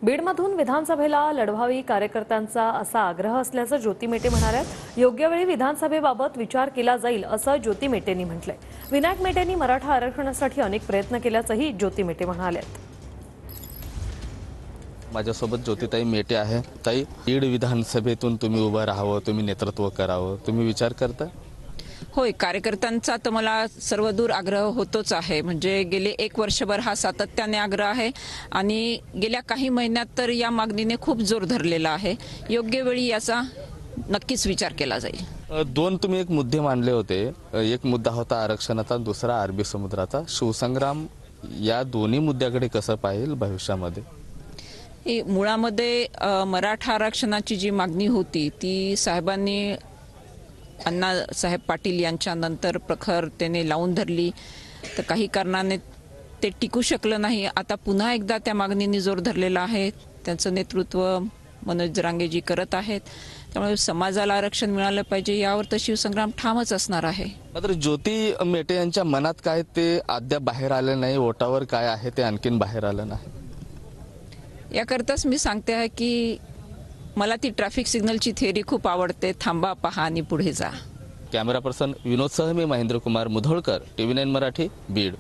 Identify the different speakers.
Speaker 1: बीडमधून विधानसभेला लढवावी कार्यकर्त्यांचा असा आग्रह असल्याचं ज्योती मेटे म्हणाल्यात। योग्य वेळी विधानसभेबाबत विचार केला जाईल असं ज्योती मेटेंनी म्हटलंय। विनायक मेटेंनी मराठा आरक्षणासाठी अनेक प्रयत्न केल्याचंही ज्योती मेटे म्हणाल्यात।
Speaker 2: माझ्यासोबत ज्योतिताई मेटे आहे। ताई, बीड विधानसभेतून तुम्ही उभं राहावं, तुम्ही नेतृत्व करावं, तुम्ही विचार करता?
Speaker 3: होय, कार्यकर्त्यांचा तर मला सर्वदूर आग्रह होतोच आहे। म्हणजे गेले 1 वर्षभर हा सातत्याने आग्रह आहे आणि गेल्या काही महिन्यात तर या मागणीने खूप जोर धरलेला आहे। योग्य वेळी याचा नक्कीच विचार केला जाईल।
Speaker 2: दोन तुम्ही एक मुद्दे मांडले होते। एक मुद्दा होता आरक्षणाचा, दुसरा अरबी समुद्राचा। शिवसंग्राम या दोन्ही मुद्द्याकडे कसं पाहिल भविष्यामध्ये?
Speaker 3: मुळामध्ये मराठा आरक्षणाची जी मागणी होती ती साहेबांनी अण्णासाहेब पाटील यांच्या नंतर प्रखरतेने लावून धरली, तर काही कारणाने ते टिकू शकलं नाही। आता पुन्हा एकदा त्या मागणीने जोर धरलेला आहे। त्यांचं नेतृत्व मनोज जरांगेजी करत आहेत, त्यामुळे समाजाला आरक्षण मिळालं पाहिजे यावर तर शिवसंग्राम ठामच असणार आहे।
Speaker 2: मात्र ज्योती मेटे यांच्या मनात काय ते अद्याप बाहेर आले नाही, ओटावर काय आहे ते आणखीन बाहेर आलं नाही।
Speaker 3: याकरताच मी सांगते आहे की मला ती ट्रॅफिक सिग्नलची थिअरी खूप आवडते, थांबा, पहा आणि पुढे जा।
Speaker 2: कॅमेरा पर्सन विनोद सह मी महेंद्र कुमार मुधोळकर, TV9 मराठी, बीड।